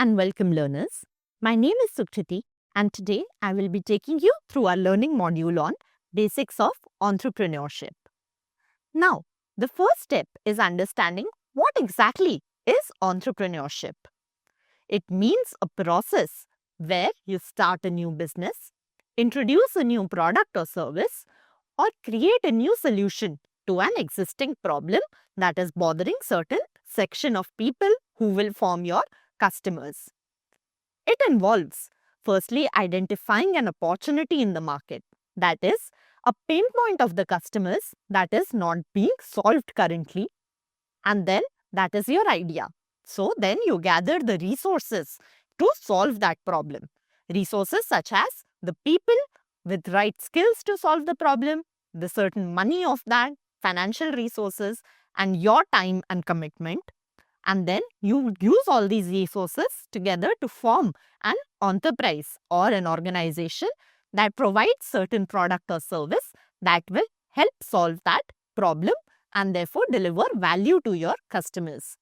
and welcome learners. My name is Sukriti and today I will be taking you through our learning module on Basics of Entrepreneurship. Now, the first step is understanding what exactly is entrepreneurship. It means a process where you start a new business, introduce a new product or service, or create a new solution to an existing problem that is bothering certain section of people who will form your customers. It involves firstly identifying an opportunity in the market, that is, a pain point of the customers that is not being solved currently, and then that is your idea. So then you gather the resources to solve that problem. Resources such as the people with right skills to solve the problem, the certain money of that, financial resources, and your time and commitment. And then you use all these resources together to form an enterprise or an organization that provides certain product or service that will help solve that problem and therefore deliver value to your customers.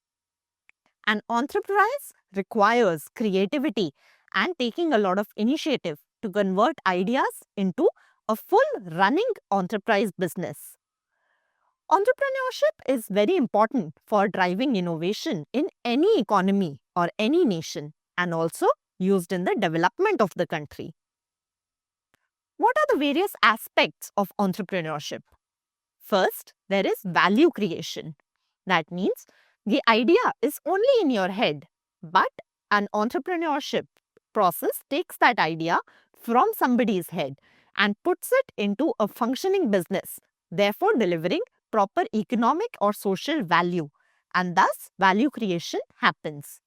An enterprise requires creativity and taking a lot of initiative to convert ideas into a full running enterprise business. Entrepreneurship is very important for driving innovation in any economy or any nation and also used in the development of the country. What are the various aspects of entrepreneurship? First, there is value creation. That means the idea is only in your head, but an entrepreneurship process takes that idea from somebody's head and puts it into a functioning business, therefore delivering proper economic or social value, and thus value creation happens.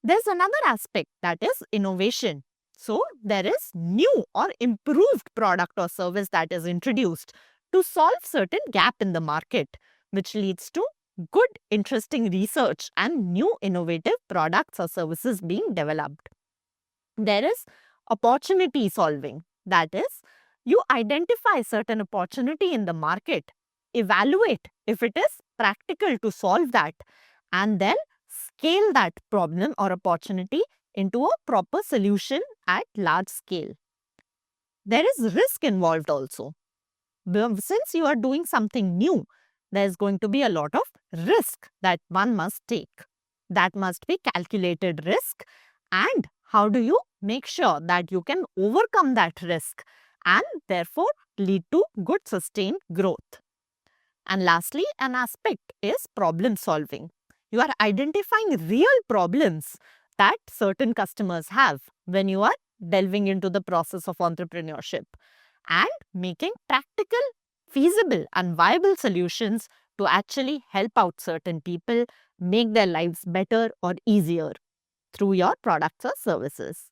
There's another aspect, that is innovation. So there is new or improved product or service that is introduced to solve certain gap in the market, which leads to good, interesting research and new innovative products or services being developed. There is opportunity solving. That is, you identify certain opportunity in the market, evaluate if it is practical to solve that, and then scale that problem or opportunity into a proper solution at large scale. There is risk involved also. Since you are doing something new, there is going to be a lot of risk that one must take. That must be calculated risk. And how do you make sure that you can overcome that risk and therefore lead to good sustained growth? And lastly, an aspect is problem solving. You are identifying real problems that certain customers have when you are delving into the process of entrepreneurship and making practical, feasible and viable solutions to actually help out certain people, make their lives better or easier through your products or services.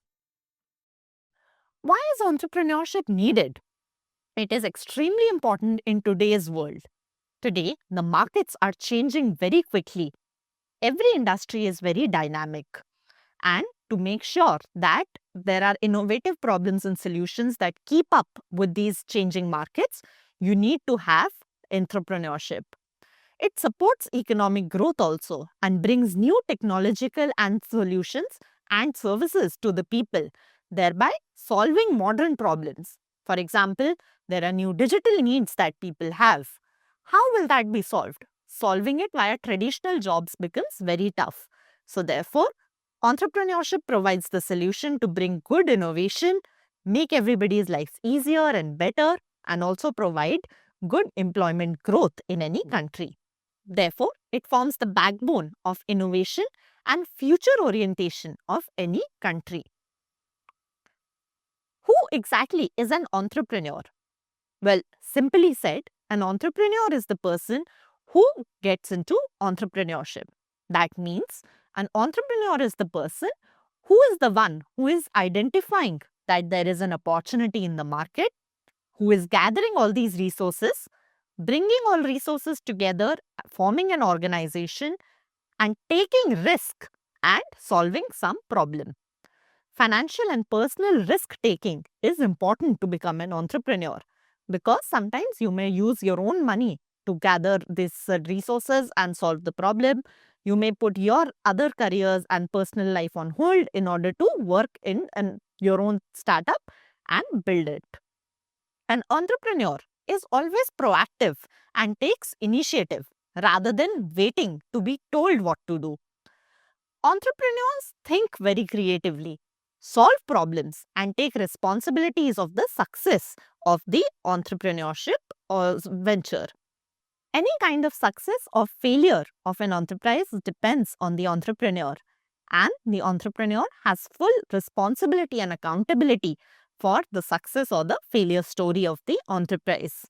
Why is entrepreneurship needed? It is extremely important in today's world. Today, the markets are changing very quickly. Every industry is very dynamic. And to make sure that there are innovative problems and solutions that keep up with these changing markets, you need to have entrepreneurship. It supports economic growth also and brings new technological and solutions and services to the people, thereby solving modern problems. For example, there are new digital needs that people have. How will that be solved? Solving it via traditional jobs becomes very tough. So therefore, entrepreneurship provides the solution to bring good innovation, make everybody's lives easier and better, and also provide good employment growth in any country. Therefore, it forms the backbone of innovation and future orientation of any country. Who exactly is an entrepreneur? Well, simply said, an entrepreneur is the person who gets into entrepreneurship. That means an entrepreneur is the person who is the one who is identifying that there is an opportunity in the market, who is gathering all these resources, bringing all resources together, forming an organization, and taking risk and solving some problem. Financial and personal risk taking is important to become an entrepreneur because sometimes you may use your own money to gather these resources and solve the problem. You may put your other careers and personal life on hold in order to work in your own startup and build it. An entrepreneur is always proactive and takes initiative rather than waiting to be told what to do. Entrepreneurs think very creatively, solve problems, and take responsibilities of the success of the entrepreneurship or venture. Any kind of success or failure of an enterprise depends on the entrepreneur, and the entrepreneur has full responsibility and accountability for the success or the failure story of the enterprise.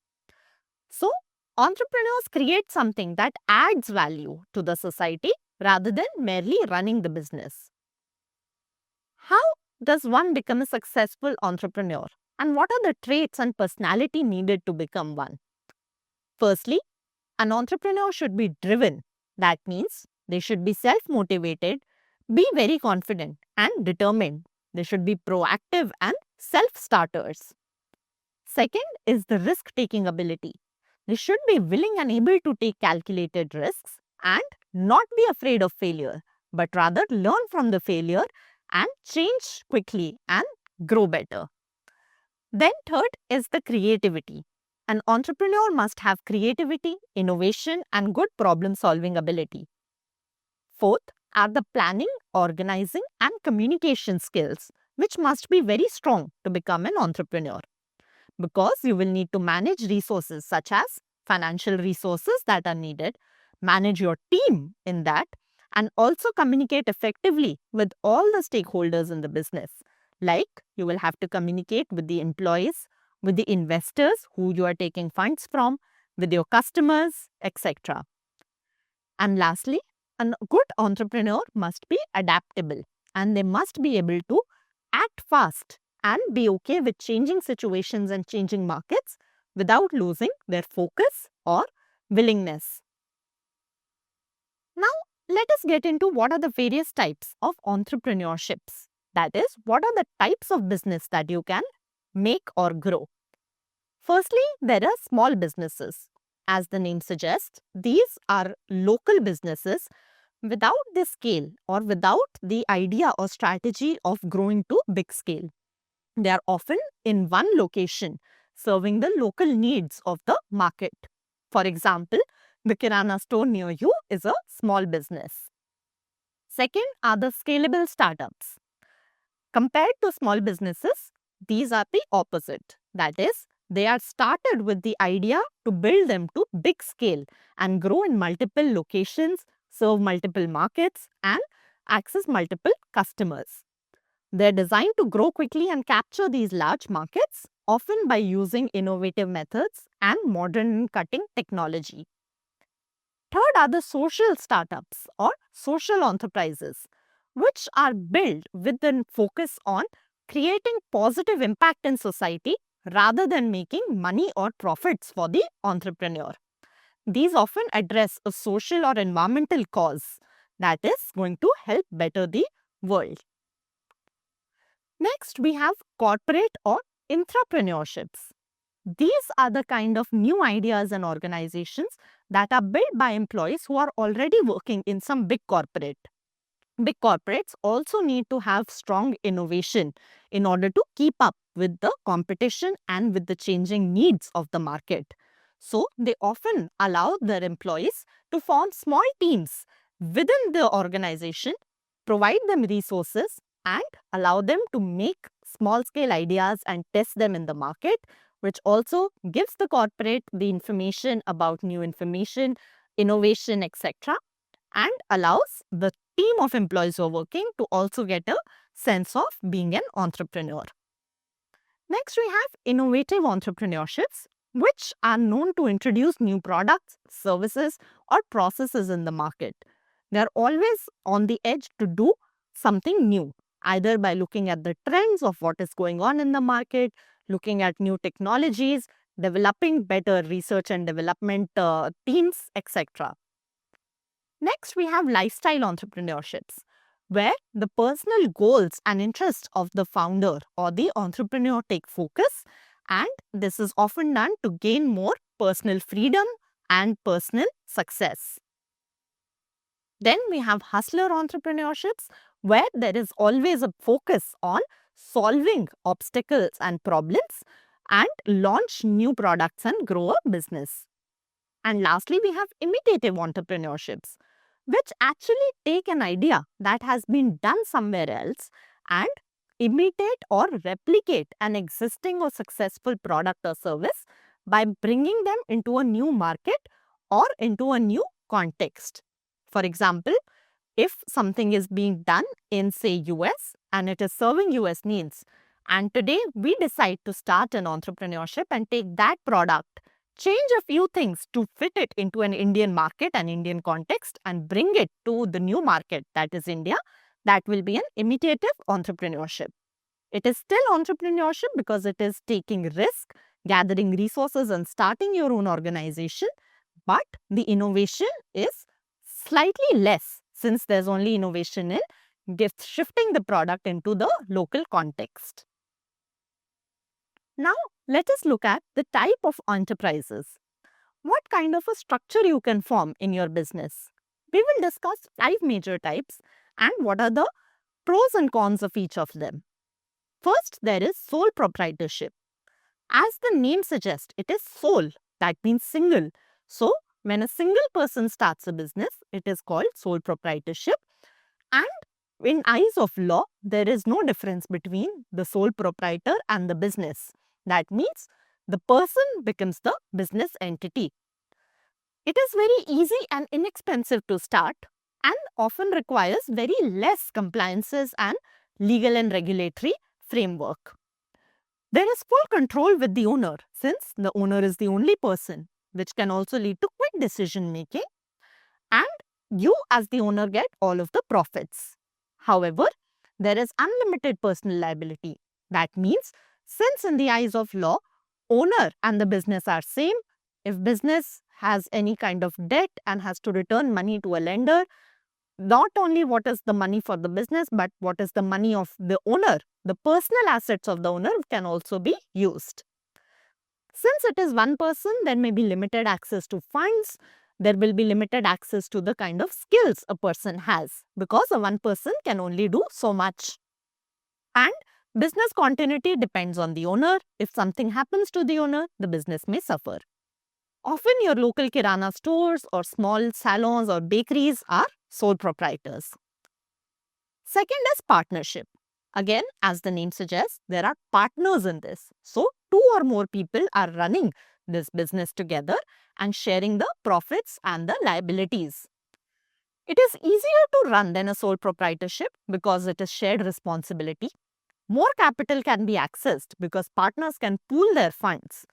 So, entrepreneurs create something that adds value to the society rather than merely running the business. How does one become a successful entrepreneur? And what are the traits and personality needed to become one? Firstly, an entrepreneur should be driven. That means they should be self-motivated, be very confident and determined. They should be proactive and self-starters. Second is the risk-taking ability. They should be willing and able to take calculated risks and not be afraid of failure, but rather learn from the failure and change quickly and grow better. Then third is the creativity. An entrepreneur must have creativity, innovation and good problem-solving ability. Fourth are the planning, organizing and communication skills, which must be very strong to become an entrepreneur, because you will need to manage resources such as financial resources that are needed, manage your team in that, and also communicate effectively with all the stakeholders in the business. Like you will have to communicate with the employees, with the investors who you are taking funds from, with your customers, etc. And lastly, a good entrepreneur must be adaptable and they must be able to act fast and be okay with changing situations and changing markets without losing their focus or willingness. Now, let us get into what are the various types of entrepreneurships. That is, what are the types of business that you can make or grow. Firstly, there are small businesses. As the name suggests, these are local businesses without the scale or without the idea or strategy of growing to big scale. They are often in one location, serving the local needs of the market. For example, the Kirana store near you is a small business. Second are the scalable startups. Compared to small businesses, these are the opposite. That is, they are started with the idea to build them to big scale and grow in multiple locations, serve multiple markets and access multiple customers. They're designed to grow quickly and capture these large markets, often by using innovative methods and modern and cutting technology. Third are the social startups or social enterprises, which are built with a focus on creating positive impact in society rather than making money or profits for the entrepreneur. These often address a social or environmental cause that is going to help better the world. Next, we have corporate or intrapreneurships. These are the kind of new ideas and organizations that are built by employees who are already working in some big corporate. Big corporates also need to have strong innovation in order to keep up with the competition and with the changing needs of the market. So, they often allow their employees to form small teams within the organization, provide them resources and allow them to make small scale ideas and test them in the market, which also gives the corporate the information about new information, innovation, etc. and allows the team of employees who are working to also get a sense of being an entrepreneur. Next, we have innovative entrepreneurships, which are known to introduce new products, services, or processes in the market. They are always on the edge to do something new, either by looking at the trends of what is going on in the market, looking at new technologies, developing better research and development teams, etc. Next, we have lifestyle entrepreneurships, where the personal goals and interests of the founder or the entrepreneur take focus, and this is often done to gain more personal freedom and personal success. Then we have hustler entrepreneurships, where there is always a focus on solving obstacles and problems and launch new products and grow a business. And lastly, we have imitative entrepreneurships, which actually take an idea that has been done somewhere else and imitate or replicate an existing or successful product or service by bringing them into a new market or into a new context. For example, if something is being done in, say, US and it is serving US needs, and today we decide to start an entrepreneurship and take that product, change a few things to fit it into an Indian market and Indian context and bring it to the new market, that is India, that will be an imitative entrepreneurship. It is still entrepreneurship because it is taking risk, gathering resources and starting your own organization, but the innovation is slightly less since there's only innovation in shifting the product into the local context. Now, let us look at the type of enterprises. What kind of a structure you can form in your business? We will discuss 5 major types and what are the pros and cons of each of them. First, there is sole proprietorship. As the name suggests, it is sole, that means single. So, when a single person starts a business, it is called sole proprietorship. And in eyes of law, there is no difference between the sole proprietor and the business. That means the person becomes the business entity. It is very easy and inexpensive to start and often requires very less compliances and legal and regulatory framework. There is full control with the owner since the owner is the only person, which can also lead to quick decision making, and you as the owner get all of the profits. However, there is unlimited personal liability. That means since in the eyes of law, owner and the business are same, if business has any kind of debt and has to return money to a lender, not only what is the money for the business, but what is the money of the owner, the personal assets of the owner can also be used. Since it is one person, there may be limited access to funds. There will be limited access to the kind of skills a person has because a one person can only do so much. And business continuity depends on the owner. If something happens to the owner, the business may suffer. Often your local kirana stores or small salons or bakeries are sole proprietors. Second is partnership. Again, as the name suggests, there are partners in this. So, 2 or more people are running this business together and sharing the profits and the liabilities. It is easier to run than a sole proprietorship because it is shared responsibility. More capital can be accessed because partners can pool their funds.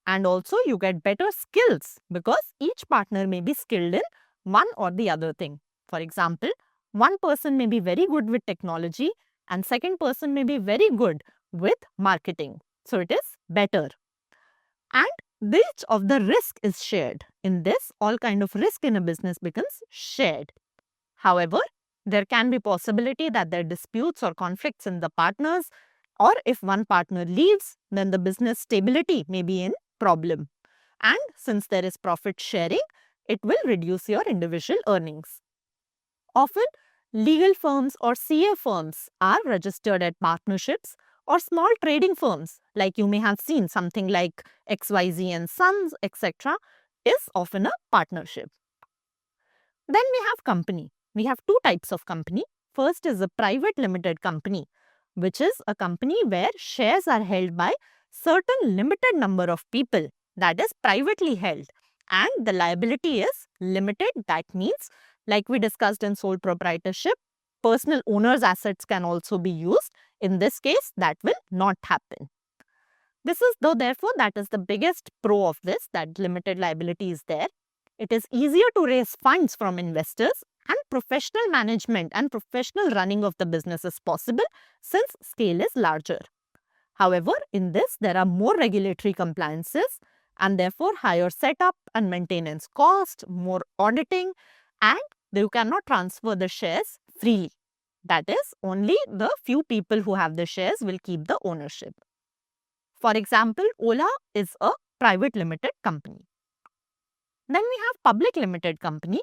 And also you get better skills because each partner may be skilled in one or the other thing. For example, one person may be very good with technology and second person may be very good with marketing. So it is better. And each of the risk is shared. In this, all kind of risk in a business becomes shared. However, there can be possibility that there are disputes or conflicts in the partners, or if one partner leaves, then the business stability may be in problem. And since there is profit sharing, it will reduce your individual earnings. Often, legal firms or CA firms are registered at partnerships or small trading firms, like you may have seen something like XYZ and Sons, etc., is often a partnership. Then we have company. We have 2 types of company. First is a private limited company, which is a company where shares are held by certain limited number of people, that is privately held, and the liability is limited. That means, like we discussed in sole proprietorship, personal owner's assets can also be used. In this case, that will not happen. This is therefore, that is the biggest pro of this, that limited liability is there. It is easier to raise funds from investors and professional management and professional running of the business is possible since scale is larger. However, in this, there are more regulatory compliances and therefore higher setup and maintenance cost, more auditing, and you cannot transfer the shares freely. That is, only the few people who have the shares will keep the ownership. For example, Ola is a private limited company. Then we have public limited company.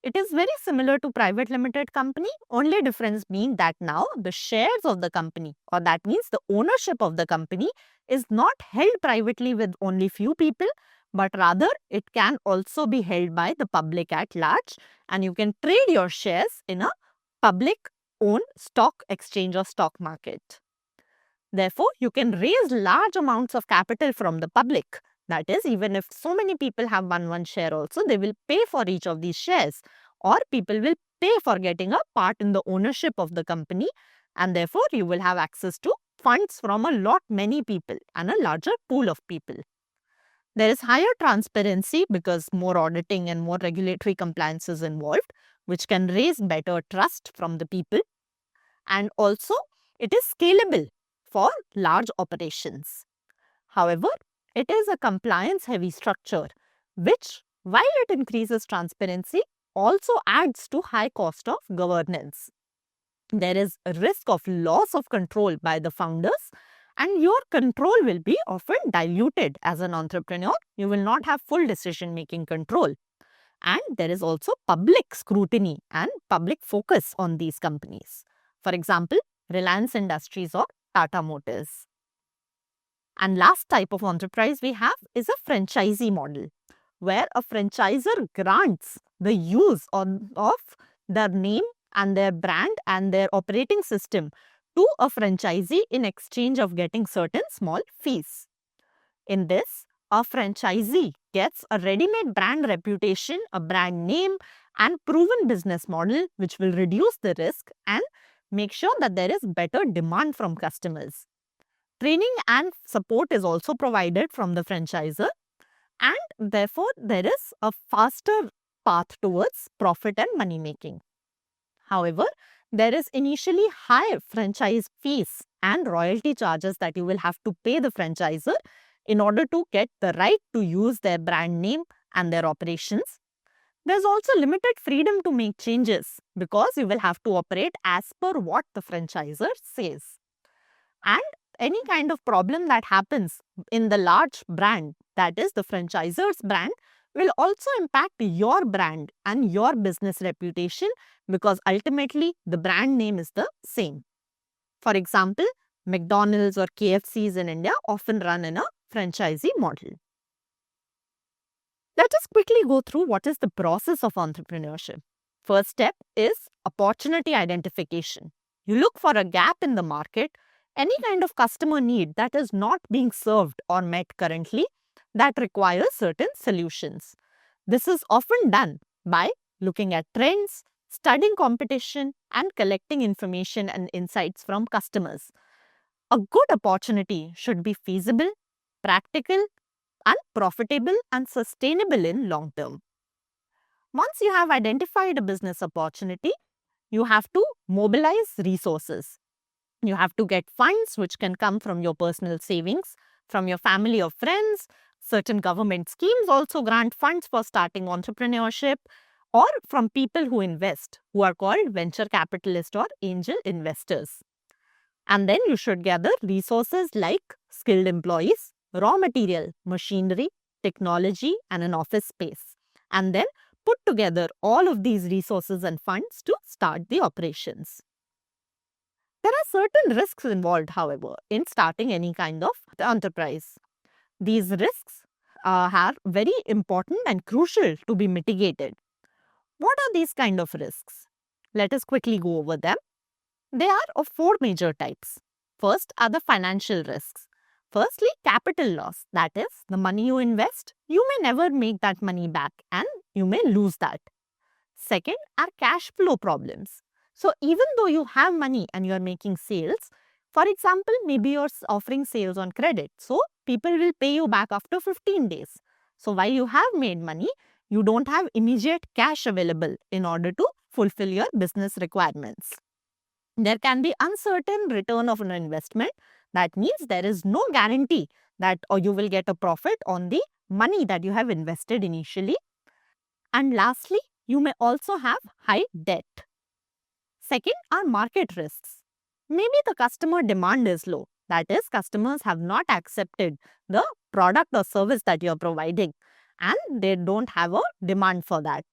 It is very similar to private limited company, only difference being that now the shares of the company, or that means the ownership of the company, is not held privately with only few people, but rather it can also be held by the public at large, and you can trade your shares in a public owned stock exchange or stock market. Therefore, you can raise large amounts of capital from the public. That is, even if so many people have one share also, they will pay for each of these shares, or people will pay for getting a part in the ownership of the company, and therefore you will have access to funds from a lot many people and a larger pool of people. There is higher transparency because more auditing and more regulatory compliance is involved, which can raise better trust from the people. And also, it is scalable for large operations. However, it is a compliance-heavy structure, which, while it increases transparency, also adds to high cost of governance. There is a risk of loss of control by the founders, and your control will be often diluted as an entrepreneur. You will not have full decision-making control. And there is also public scrutiny and public focus on these companies. For example, Reliance Industries or Tata Motors. And last type of enterprise we have is a franchisee model, where a franchisor grants the use of their name and their brand and their operating system to a franchisee in exchange of getting certain small fees. In this, a franchisee gets a ready-made brand reputation, a brand name, and proven business model which will reduce the risk and make sure that there is better demand from customers. Training and support is also provided from the franchisor, and therefore there is a faster path towards profit and money making. However, there is initially high franchise fees and royalty charges that you will have to pay the franchisor in order to get the right to use their brand name and their operations. There's also limited freedom to make changes because you will have to operate as per what the franchisor says. And any kind of problem that happens in the large brand, that is the franchisor's brand, will also impact your brand and your business reputation because ultimately the brand name is the same. For example, McDonald's or KFCs in India often run in a franchisee model. Let us quickly go through what is the process of entrepreneurship. First step is opportunity identification. You look for a gap in the market, any kind of customer need that is not being served or met currently that requires certain solutions. This is often done by looking at trends, studying competition, and collecting information and insights from customers. A good opportunity should be feasible, practical, and profitable and sustainable in long term. Once you have identified a business opportunity, you have to mobilize resources. You have to get funds which can come from your personal savings, from your family or friends. Certain government schemes also grant funds for starting entrepreneurship, or from people who invest, who are called venture capitalists or angel investors. And then you should gather resources like skilled employees, raw material, machinery, technology, and an office space. And then put together all of these resources and funds to start the operations. There are certain risks involved, however, in starting any kind of enterprise. These risks are very important and crucial to be mitigated. What are these kind of risks? Let us quickly go over them. They are of four major types. First are the financial risks. Firstly, capital loss. That is, the money you invest, you may never make that money back and you may lose that. Second are cash flow problems. So even though you have money and you are making sales, for example, maybe you're offering sales on credit. So people will pay you back after 15 days. So while you have made money, you don't have immediate cash available in order to fulfill your business requirements. There can be uncertain return of an investment. That means there is no guarantee that you will get a profit on the money that you have invested initially. And lastly, you may also have high debt. Second are market risks. Maybe the customer demand is low. That is, customers have not accepted the product or service that you are providing and they don't have a demand for that.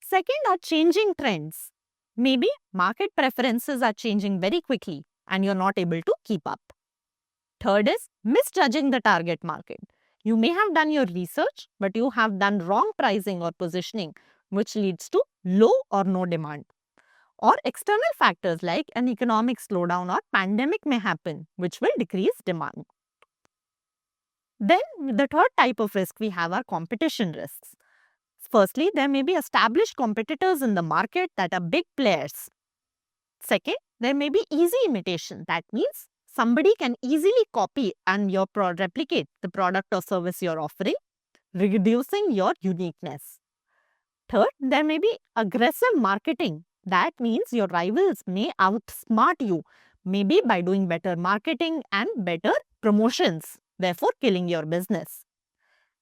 Second are changing trends. Maybe market preferences are changing very quickly and you're not able to keep up. Third is misjudging the target market. You may have done your research, but you have done wrong pricing or positioning, which leads to low or no demand. Or external factors like an economic slowdown or pandemic may happen, which will decrease demand. Then the third type of risk we have are competition risks. Firstly, there may be established competitors in the market that are big players. Second, there may be easy imitation. That means somebody can easily copy and replicate the product or service you're offering, reducing your uniqueness. Third, there may be aggressive marketing. That means your rivals may outsmart you, maybe by doing better marketing and better promotions, therefore killing your business.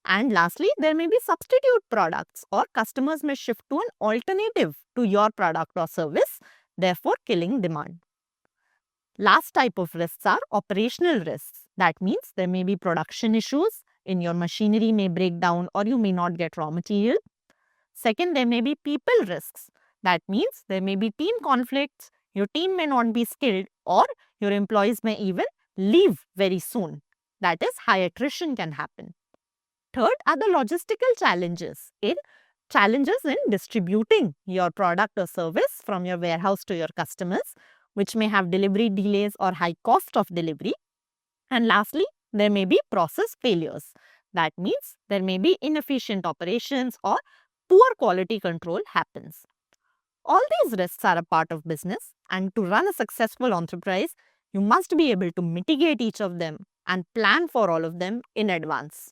And lastly, there may be substitute products or customers may shift to an alternative to your product or service, therefore killing demand. Last type of risks are operational risks. That means there may be production issues, in your machinery may break down or you may not get raw material. Second, there may be people risks. That means there may be team conflicts, your team may not be skilled or your employees may even leave very soon. That is, high attrition can happen. Third are the logistical challenges in distributing your product or service from your warehouse to your customers, which may have delivery delays or high cost of delivery. And lastly, there may be process failures. That means there may be inefficient operations or poor quality control happens. All these risks are a part of business, and to run a successful enterprise, you must be able to mitigate each of them and plan for all of them in advance.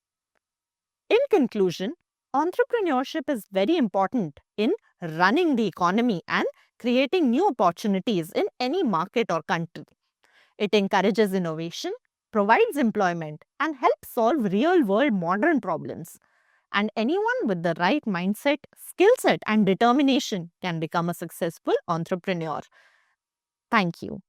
In conclusion, entrepreneurship is very important in running the economy and creating new opportunities in any market or country. It encourages innovation, provides employment, and helps solve real-world modern problems. And anyone with the right mindset, skill set, and determination can become a successful entrepreneur. Thank you.